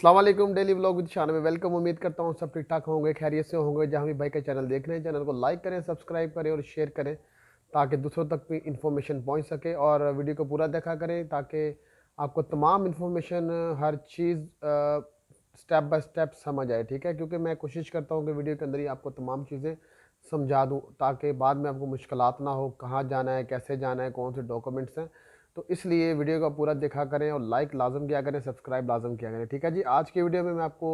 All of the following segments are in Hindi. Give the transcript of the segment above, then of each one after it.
अस्सलाम वालेकुम। डेली व्लॉग विद शान में वेलकम। उम्मीद करता हूँ सब ठीक ठाक होंगे, खैरियत से होंगे। जहाँ भी भाई का चैनल देख रहे हैं, चैनल को लाइक करें, सब्सक्राइब करें और शेयर करें ताकि दूसरों तक भी इंफॉर्मेशन पहुँच सके। और वीडियो को पूरा देखा करें ताकि आपको तमाम information her cheese step by step समझ आए, ठीक है। क्योंकि मैं कोशिश करता हूँ कि वीडियो के अंदर ही आपको तमाम चीज़ें समझा दूँ ताकि बाद में आपको मुश्किलात ना हो, कहाँ जाना है, कैसे जाना है, कौन से डॉक्यूमेंट्स हैं। तो इसलिए वीडियो को पूरा देखा करें और लाइक लाजम किया करें, सब्सक्राइब लाजम किया करें, ठीक है जी। आज की वीडियो में मैं आपको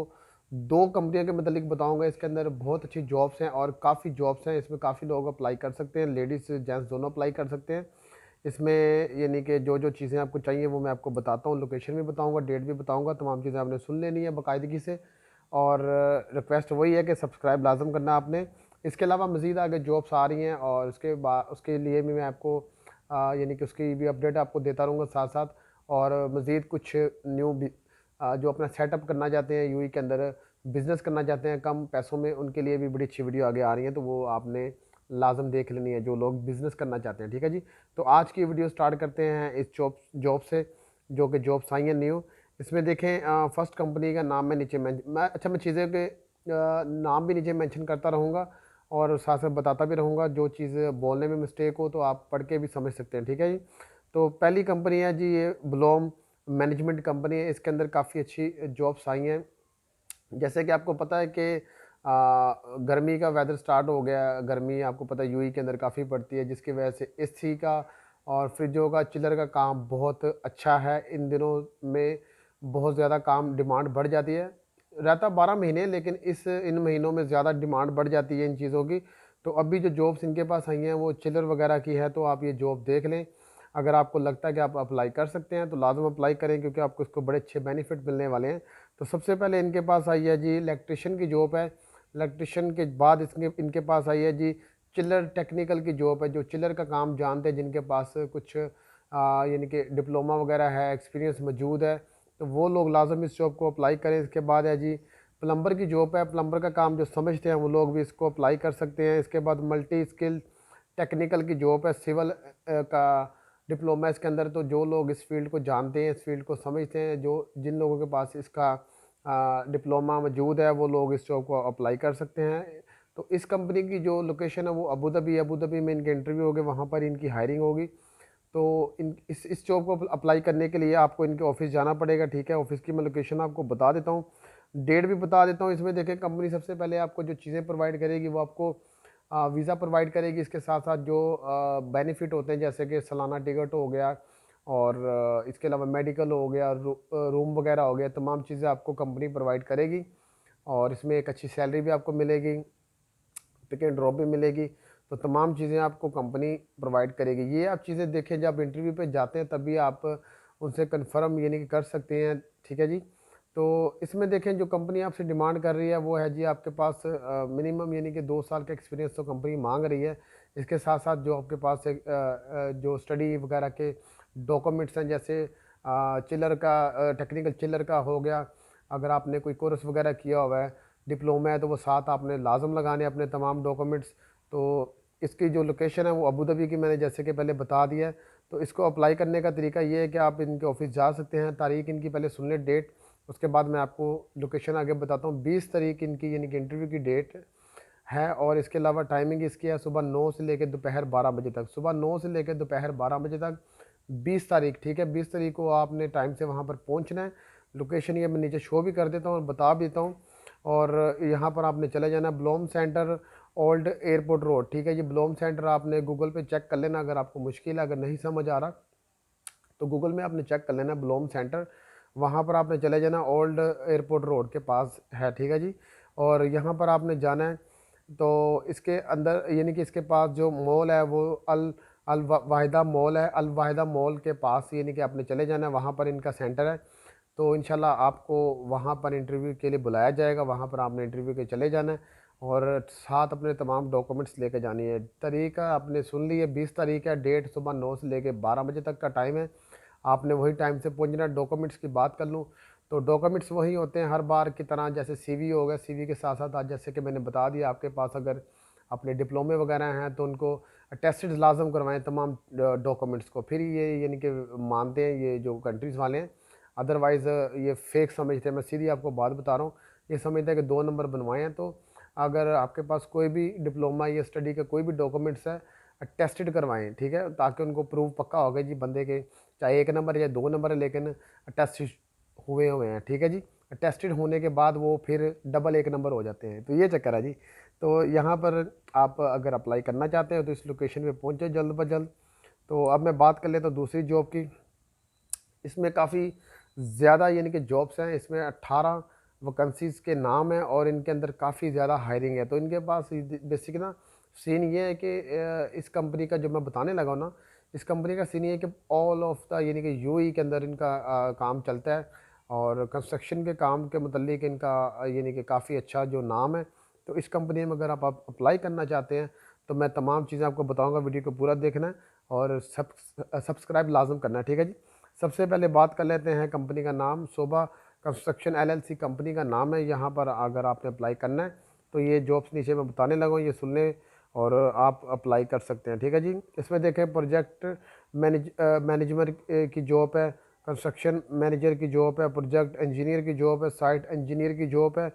दो कंपनियों के मतलब बताऊंगा। इसके अंदर बहुत अच्छी जॉब्स हैं और काफ़ी जॉब्स हैं। इसमें काफ़ी लोग अप्लाई कर सकते हैं, लेडीज़ जेंट्स दोनों अप्लाई कर सकते हैं इसमें। यानी कि जो जो चीज़ें आपको चाहिए वो मैं आपको बताता हूँ, लोकेशन भी बताऊँगा, डेट भी बताऊँगा। तमाम चीज़ें आपने सुन लेनी है बाकायदगी से। और रिक्वेस्ट वही है कि सब्सक्राइब लाजम करना आपने। इसके अलावा मज़ीद आगे जॉब्स आ रही हैं और उसके बाद उसके लिए भी मैं आपको यानी कि उसकी भी अपडेट आपको देता रहूँगा साथ साथ। और मज़ीद कुछ न्यू भी जो अपना सेटअप करना चाहते हैं यूएई के अंदर, बिज़नेस करना चाहते हैं कम पैसों में, उनके लिए भी बड़ी अच्छी वीडियो आगे आ रही है। तो वो आपने लाजम देख लेनी है जो लोग बिज़नेस करना चाहते हैं, ठीक है जी। तो आज की वीडियो स्टार्ट करते हैं इस जॉब से, जो कि जॉब्स आई हैं न्यू। इसमें देखें फर्स्ट कंपनी का नाम मैं नीचे मैं चीज़ें के नाम भी नीचे मेंशन करता रहूँगा और साथ साथ बताता भी रहूँगा। जो चीज़ बोलने में मिस्टेक हो तो आप पढ़ के भी समझ सकते हैं, ठीक है जी। तो पहली कंपनी है जी, ये ब्लॉम मैनेजमेंट कंपनी है। इसके अंदर काफ़ी अच्छी जॉब्स आई हैं। जैसे कि आपको पता है कि गर्मी का वेदर स्टार्ट हो गया। गर्मी आपको पता है यूएई के अंदर काफ़ी पड़ती है, जिसकी वजह से एसी का और फ्रिजों का, चिलर का काम बहुत अच्छा है इन दिनों में। बहुत ज़्यादा काम डिमांड बढ़ जाती है। रहता 12 महीने, लेकिन इन महीनों में ज़्यादा डिमांड बढ़ जाती है इन चीज़ों की। तो अभी जो जॉब्स इनके पास आई हैं वो चिलर वगैरह की है, तो आप ये जॉब देख लें। अगर आपको लगता है कि आप अप्लाई कर सकते हैं तो लाजम अप्लाई करें, क्योंकि आपको इसको बड़े अच्छे बेनिफिट मिलने वाले हैं। तो सबसे पहले इनके पास आई है जी इलेक्ट्रिशियन की जॉब है। इलेक्ट्रिशियन के बाद इनके पास आई है जी चिलर टेक्निकल की जॉब है। जो चिलर का काम जानते हैं, जिनके पास कुछ यानी कि डिप्लोमा वगैरह है, एक्सपीरियंस मौजूद है, तो वो लोग लाजम इस जॉब को अप्लाई करें। इसके बाद है जी प्लम्बर की जॉब है। प्लम्बर का काम जो समझते हैं वो लोग भी इसको अप्लाई कर सकते हैं। इसके बाद मल्टी स्किल टेक्निकल की जॉब है। सिविल का डिप्लोमा इसके अंदर। तो जो लोग इस फील्ड को जानते हैं, इस फील्ड को समझते हैं, जो जिन लोगों के पास इसका डिप्लोमा मौजूद है, वो लोग इस जॉब को अप्लाई कर सकते हैं। तो इस कंपनी की जो लोकेशन है वो अबू धाबी है। अबू धाबी में इनके इंटरव्यू होंगे, वहाँ पर इनकी हायरिंग होगी। तो इन इस जॉब को अप्लाई करने के लिए आपको इनके ऑफिस जाना पड़ेगा, ठीक है। ऑफिस की मैं लोकेशन आपको बता देता हूँ, डेट भी बता देता हूँ। इसमें देखें, कंपनी सबसे पहले आपको जो चीज़ें प्रोवाइड करेगी वो आपको वीज़ा प्रोवाइड करेगी। इसके साथ साथ जो बेनिफिट होते हैं, जैसे कि सालाना टिकट हो गया और इसके अलावा मेडिकल हो गया, रूम वगैरह हो गया, तमाम चीज़ें आपको कंपनी प्रोवाइड करेगी। और इसमें एक अच्छी सैलरी भी आपको मिलेगी, पिक एंड ड्रॉप भी मिलेगी। तो तमाम चीज़ें आपको कंपनी प्रोवाइड करेगी। ये आप चीज़ें देखें, जब इंटरव्यू पे जाते हैं तभी आप उनसे कंफर्म यानी कि कर सकते हैं, ठीक है जी। तो इसमें देखें, जो कंपनी आपसे डिमांड कर रही है वो है जी आपके पास मिनिमम यानी कि 2 साल का एक्सपीरियंस तो कंपनी मांग रही है। इसके साथ साथ जो आपके पास जो स्टडी वगैरह के डॉक्यूमेंट्स हैं, जैसे चिलर का टेक्निकल चिलर का हो गया। अगर आपने कोई कोर्स वगैरह किया हुआ है, डिप्लोमा है, तो वो साथ आपने लाजम लगाने अपने तमाम डॉक्यूमेंट्स। तो इसकी जो लोकेशन है वो अबू धाबी की मैंने जैसे कि पहले बता दिया है। तो इसको अप्लाई करने का तरीका ये है कि आप इनके ऑफिस जा सकते हैं। तारीख इनकी पहले सुन लें, डेट, उसके बाद मैं आपको लोकेशन आगे बताता हूँ। 20 तारीख इनकी यानी कि इंटरव्यू की डेट है। और इसके अलावा टाइमिंग इसकी है सुबह 9 से लेकर दोपहर 12 बजे तक। सुबह 9 से लेकर दोपहर 12 बजे तक 20 तारीख, ठीक है। 20 तारीख को आपने टाइम से वहाँ पर पहुँचना है। लोकेशन ये मैं नीचे शो भी कर देता हूँ और बता भी देता हूँ। और यहाँ पर आपने चले जाना Blom centre, old airport road, ठीक है। ये ब्लोम सेंटर आपने गूगल पे चेक कर लेना। अगर आपको मुश्किल है, अगर नहीं समझ आ रहा तो गूगल में आपने चेक कर लेना ब्लोम सेंटर। वहाँ पर आपने चले जाना, ओल्ड एयरपोर्ट रोड के पास है, ठीक है जी। और यहाँ पर आपने जाना है। तो इसके अंदर यानी कि इसके पास जो मॉल है वो अल वाहिदा मॉल है। अल वाहिदा मॉल के पास यानी कि आपने चले जाना है, वहाँ पर इनका सेंटर है। तो इंशाल्लाह आपको वहाँ पर इंटरव्यू के लिए बुलाया जाएगा। वहाँ पर आपने इंटरव्यू के चले जाना है और साथ अपने तमाम डॉक्यूमेंट्स लेके जानी है। तारीख आपने सुन ली है, 20 तारीख है। डेट सुबह 9 से लेके 12 बजे तक का टाइम है। आपने वही टाइम से पहुंचना है। डॉक्यूमेंट्स की बात कर लूँ तो डॉक्यूमेंट्स वही होते हैं हर बार की तरह। जैसे सीवी हो गया, सीवी के साथ साथ आज जैसे कि मैंने बता दिया, आपके पास अगर अपने डिप्लोमे वगैरह हैं तो उनको टेस्टेड लाजम करवाएं तमाम डॉक्यूमेंट्स को। फिर ये यानी कि मानते हैं ये जो कंट्रीज़ वाले हैं अदरवाइज़ ये फेक समझते हैं। मैं सीधी आपको बात बता रहा हूँ, ये समझते हैं कि 2 नंबर बनवाए हैं। तो अगर आपके पास कोई भी डिप्लोमा या स्टडी का कोई भी डॉक्यूमेंट्स है, टेस्टेड करवाएँ, ठीक है? ताकि उनको प्रूफ पक्का हो गया जी बंदे के चाहे 1 नंबर या 2 नंबर है, लेकिन टेस्ट हुए हुए हैं, ठीक है जी? टेस्टेड होने के बाद वो फिर डबल 1 नंबर हो जाते हैं, तो ये चक्कर है जी। तो यहाँ पर आप अगर अप्लाई करना चाहते हो तो इस लोकेशन पे पहुँचे जल्द ब जल्द। तो अब मैं बात कर लेता हूँ दूसरी जॉब की। इसमें काफ़ी ज़्यादा यानी कि जॉब्स हैं, इसमें 18 वैकेंसीज़ के नाम हैं और इनके अंदर काफ़ी ज़्यादा हायरिंग है। तो इनके पास बेसिक ना सीन ये है कि इस कंपनी का जो मैं बताने लगा हूँ ना, इस कंपनी का सीन ये है कि ऑल ऑफ द यानी कि यूएई के अंदर इनका काम चलता है और कंस्ट्रक्शन के काम के मुतल्लिक इनका यानी कि काफ़ी अच्छा जो नाम है। तो इस कंपनी में अगर आप अप्लाई करना चाहते हैं तो मैं तमाम चीज़ें आपको बताऊँगा, वीडियो को पूरा देखना है और सब्सक्राइब लाज़िम करना है, ठीक है जी। सबसे पहले बात कर लेते हैं कंपनी का नाम, शोभा कंस्ट्रक्शन एलएलसी कंपनी का नाम है। यहाँ पर अगर आपने अप्लाई करना है तो ये जॉब्स नीचे मैं बताने लगा हूँ, ये सुन लें और आप अप्लाई कर सकते हैं, ठीक है जी। इसमें देखें प्रोजेक्ट मैनेजमेंट की जॉब है, कंस्ट्रक्शन मैनेजर की जॉब है, प्रोजेक्ट इंजीनियर की जॉब है, साइट इंजीनियर की जॉब है।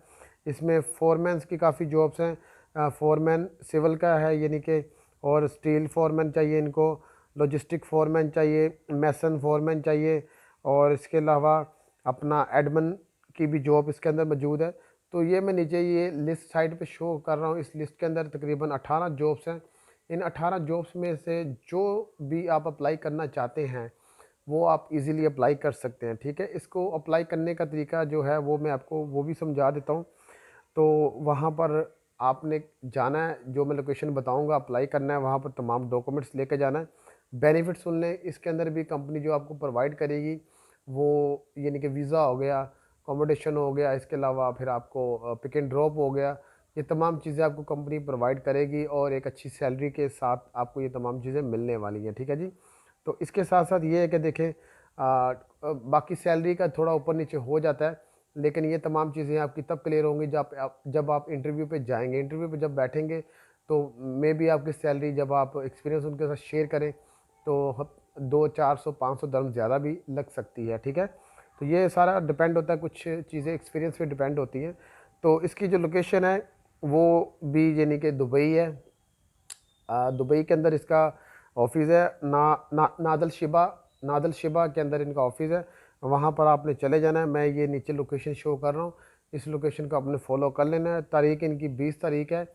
इसमें फोरमैन्स की काफ़ी जॉब्स हैं, फोरमैन सिविल का है यानी कि, और स्टील फोरमैन चाहिए इनको, लॉजिस्टिक फोरमैन चाहिए, मैसन फोरमैन चाहिए और इसके अलावा अपना एडमिन की भी जॉब इसके अंदर मौजूद है। तो ये मैं नीचे ये लिस्ट साइड पे शो कर रहा हूँ, इस लिस्ट के अंदर तकरीबन 18 जॉब्स हैं। इन 18 जॉब्स में से जो भी आप अप्लाई करना चाहते हैं वो आप इजीली अप्लाई कर सकते हैं, ठीक है। इसको अप्लाई करने का तरीका जो है वो मैं आपको वो भी समझा देता हूँ। तो वहाँ पर आपने जाना है, जो मैं लोकेशन बताऊँगा अप्लाई करना है, वहाँ पर तमाम डॉक्यूमेंट्स लेके जाना है। बेनिफिट सुन लें, इसके अंदर भी कंपनी जो आपको प्रोवाइड करेगी वो यानी कि वीज़ा हो गया, अकोमोडेशन हो गया, इसके अलावा फिर आपको पिक एंड ड्रॉप हो गया, ये तमाम चीज़ें आपको कंपनी प्रोवाइड करेगी और एक अच्छी सैलरी के साथ आपको ये तमाम चीज़ें मिलने वाली हैं, ठीक है जी। तो इसके साथ साथ ये है कि देखें बाकी सैलरी का थोड़ा ऊपर नीचे हो जाता है, लेकिन ये तमाम चीज़ें आपकी तब क्लियर होंगी जब आप इंटरव्यू पे जाएंगे। इंटरव्यू पे जब बैठेंगे तो मे बी आपकी सैलरी जब आप एक्सपीरियंस उनके साथ शेयर करें तो 200, 400, 500 दरम ज़्यादा भी लग सकती है, ठीक है। तो ये सारा डिपेंड होता है, कुछ चीज़ें एक्सपीरियंस पे डिपेंड होती हैं। तो इसकी जो लोकेशन है वो भी यानी कि दुबई है। दुबई के अंदर इसका ऑफिस है, नादल शिबा के अंदर इनका ऑफिस है। वहाँ पर आपने चले जाना है। मैं ये नीचे लोकेशन शो कर रहा हूँ, इस लोकेशन को आपने फॉलो कर लेना है। तारीख इनकी 20 तारीख है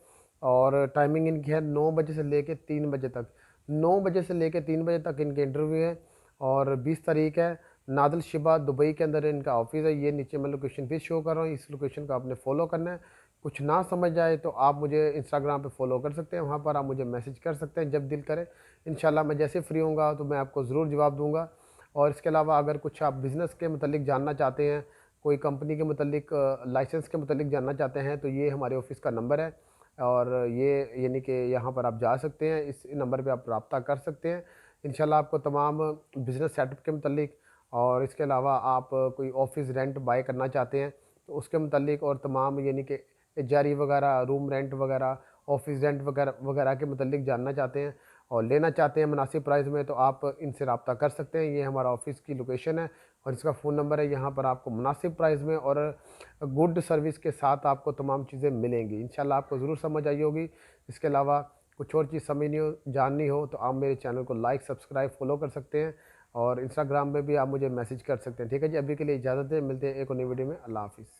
और टाइमिंग इनकी है 9 बजे से लेके 3 बजे तक। 9 बजे से लेके 3 बजे तक इनके इंटरव्यू है और 20 तारीख है। नादल शिबा दुबई के अंदर इनका ऑफिस है। ये नीचे मैं लोकेशन भी शो कर रहा हूँ, इस लोकेशन को आपने फॉलो करना है। कुछ ना समझ आए तो आप मुझे इंस्टाग्राम पे फॉलो कर सकते हैं, वहाँ पर आप मुझे मैसेज कर सकते हैं जब दिल करे। इंशाल्लाह मैं जैसे फ्री होऊंगा तो मैं आपको ज़रूर जवाब दूंगा। और इसके अलावा अगर कुछ आप बिज़नेस के मतलब जानना चाहते हैं, कोई कंपनी के मतलब लाइसेंस के मतलब जानना चाहते हैं, तो ये हमारे ऑफिस का नंबर है और ये यानी कि यहाँ पर आप जा सकते हैं, इस नंबर पर आप रब्ता कर सकते हैं। इंशाल्लाह आपको तमाम बिज़नेस सेटअप के मतलब और इसके अलावा आप कोई ऑफिस रेंट बाय करना चाहते हैं तो उसके मतलब और तमाम यानी कि जारी वगैरह, रूम रेंट वगैरह, ऑफिस रेंट वगैरह वगैरह के मतलब जानना चाहते हैं और लेना चाहते हैं मुनासिब प्राइस में, तो आप इनसे रब्ता कर सकते हैं। ये हमारा ऑफिस की लोकेशन है और इसका फ़ोन नंबर है। यहाँ पर आपको मुनासिब प्राइस में और गुड सर्विस के साथ आपको तमाम चीज़ें मिलेंगी। इंशाल्लाह आपको ज़रूर समझ आई होगी। इसके अलावा कुछ और चीज़ समझनी हो, जाननी हो तो आप मेरे चैनल को लाइक, सब्सक्राइब, फॉलो कर सकते हैं और इंस्टाग्राम में भी आप मुझे मैसेज कर सकते हैं, ठीक है जी। अभी के लिए इजाज़त दें, मिलते हैं एक और नई वीडियो में। अल्लाह हाफ़िज़।